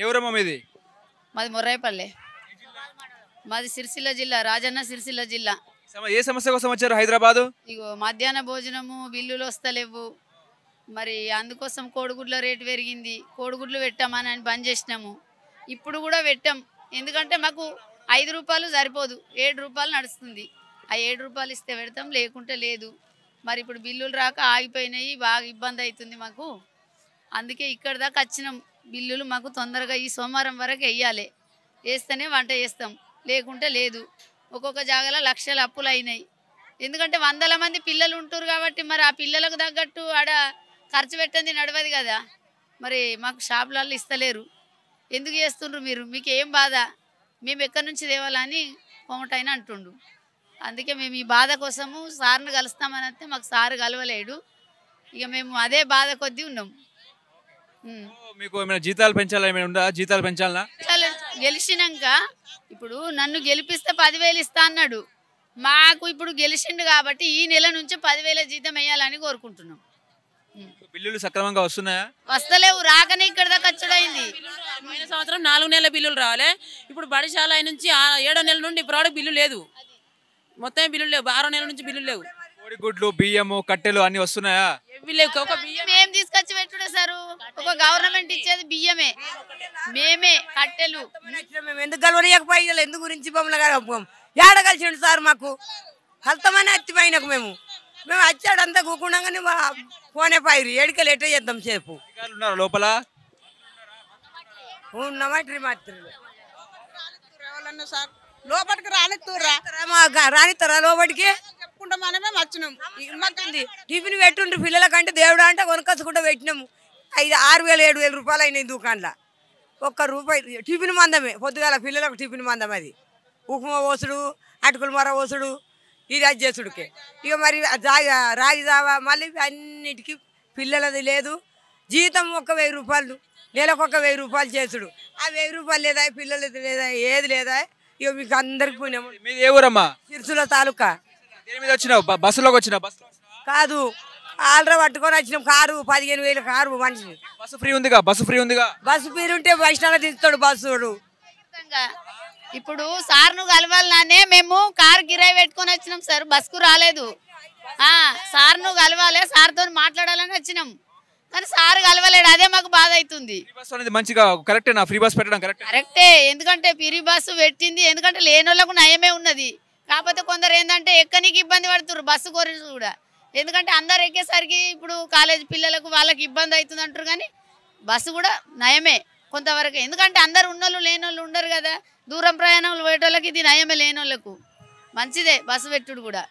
ఎవరమ్మా మీది? మాది మొర్రాయిపల్లె. మాది సిరిసిల్ల జిల్లా, రాజన్న సిరిసిల్ల జిల్లా. ఏ సమస్య కోసం వచ్చారు హైదరాబాదు? ఇగో మధ్యాహ్న భోజనము బిల్లులు వస్తలేవు. మరి అందుకోసం కోడిగుడ్ల రేటు పెరిగింది. కోడిగుడ్లు పెట్టామని అని బంద్ చేసినాము. ఇప్పుడు కూడా పెట్టాం. ఎందుకంటే మాకు 5 రూపాయలు సరిపోదు, 7 రూపాయలు నడుస్తుంది. ఆ 7 రూపాయలు ఇస్తే పెడతాం, లేకుంటే లేదు. మరి ఇప్పుడు బిల్లులు రాక ఆగిపోయినాయి, బాగా ఇబ్బంది అవుతుంది మాకు. అందుకే ఇక్కడ దాకా వచ్చినాం. బిల్లులు మాకు తొందరగా ఈ సోమవారం వరకు వేయాలి. వేస్తేనే వంట చేస్తాం, లేకుంటే లేదు. ఒక్కొక్క జాగాలో లక్షల అప్పులు అయినాయి. ఎందుకంటే 100 మంది పిల్లలు ఉంటారు కాబట్టి మరి ఆ పిల్లలకు తగ్గట్టు ఆడ ఖర్చు పెట్టండి నడవదు కదా. మరి మాకు షాపులలో ఇస్తలేరు. ఎందుకు చేస్తుండ్రు మీరు? మీకు ఏం బాధ? మేము ఎక్కడి నుంచి తేవాలని కోమటైనా అంటుండు. అందుకే మేము ఈ బాధ కోసము సార్ని కలుస్తామని అంటే మాకు సార్ కలవలేడు. ఇక మేము అదే బాధ కొద్దీ ఉన్నాం. మీకు ఏమైనా జీతాలు పెంచాలా? ఏమైనా ఉందా? జీతాలు పెంచాలా? గెలిచినాక ఇప్పుడు నన్ను గెలిపిస్తే 10,000 ఇస్తా అన్నాడు. మాకు ఇప్పుడు గెలిచిండు కాబట్టి ఈ నెల నుంచి 10,000 జీతం వేయాలని కోరుకుంటున్నాం. బిల్లులు సక్రమంగా వస్తున్నాయా? వస్తలేవు, రాకనే ఇక్కడ దాకా వచ్చుడైంది. పోయిన సంవత్సరం 4 నెలల బిల్లులు రావాలి. ఇప్పుడు బడిశాల నుంచి 7వ నెల నుండి ఇప్పుడు బిల్లు లేదు. మొత్తం బిల్లు లేవు. 6వ నెల నుంచి బిల్లు లేవు. కోడిగుడ్లు, బియ్యము, కట్టెలు అన్ని వస్తున్నాయా? ఒక బియ్యం మేము తీసుకొచ్చి పెట్టుడే సారు. ఒక గవర్నమెంట్ ఇచ్చేది బియ్యమే, మేమే కట్టెలు. మేము ఎందుకు కలవరియకపోయి ఎందుకు గురించి బొమ్మలు ఏడ కలిసిండు సార్ మాకు కలుతామని అత్తిపోయినాకు మేము వచ్చాడంతా కూకుండగానే ఫోనే పైరు ఏడికలు ఎట్ట చేద్దాం సేపు లోపల ఉన్నమాటి మాత్రం సార్ లోపలికి రానిస్తారా లోపలికి చెప్పుకుంటా మనమే వచ్చినాం. టిఫిన్ పెట్టుండ్రు పిల్లలకంటే దేవుడు అంటే కొనుకొచ్చుకుంటూ పెట్టినాము. 5,000, 6,000, 7,000 రూపాయలు అయినాయి దుకాణంలో. ₹1 టిఫిన్ మందమే. పొద్దుగాల పిల్లలకు టిఫిన్ మందం అది. ఉప్మా పోసుడు, అటుకులు మర పోసుడు, ఇది అది చేసుడికే. ఇక మరి రాగి జావా మళ్ళీ అన్నిటికీ పిల్లలది లేదు. జీతం ₹1,000 రూపాయలు, నెలకు ₹1,000 రూపాయలు చేసుడు. ఆ 1,000 రూపాయలు లేదా, పిల్లలది లేదా, ఏది లేదా. ఇక మీకు అందరికి పోయినాము. మీది ఏ ఊరమ్మా? సిరిసిల్ల తాలూకా. దేని మీద వచ్చినావు? బస్సులోకి వచ్చినా? కాదు, ఆల్రెడీ పట్టుకొని వచ్చినాం. కారు 15,000 కారు మనిషి. బస్సు ఫ్రీ ఉందిగా? బస్సు ఫ్రీ ఉందిగా? బస్సు ఫ్రీ ఉంటే బస్టాండ్ తీస్తాడు బస్సు. ఇప్పుడు సార్ను కలవాలనే మేము కారు కిరాయి పెట్టుకొని వచ్చినాం సార్. బస్కు రాలేదు. సార్ను కలవాలి, సార్తో మాట్లాడాలని వచ్చినాం. కానీ సార్ కలవలేడు. అదే మాకు బాధ అవుతుంది. మంచిగా కరెక్టేనా? ఫ్రీ బస్ పెట్టడం కరెక్టే. ఎందుకంటే ఫ్రీ బస్సు పెట్టింది. ఎందుకంటే లేని వాళ్ళకు నయమే ఉన్నది. కాకపోతే కొందరు ఏంటంటే ఎక్కనికి ఇబ్బంది పడుతున్నారు బస్సు గురించి కూడా. ఎందుకంటే అందరు ఎక్కేసరికి ఇప్పుడు కాలేజ్ పిల్లలకు వాళ్ళకి ఇబ్బంది అవుతుంది అంటారు. కానీ బస్సు కూడా నయమే కొంతవరకు. ఎందుకంటే అందరు ఉన్నోళ్ళు లేని వాళ్ళు ఉండరు కదా. దూరం ప్రయాణాలు పోయేటోళ్ళకి ఇది నయమే, లేని వాళ్ళకు మంచిదే బస్సు పెట్టుడు కూడా.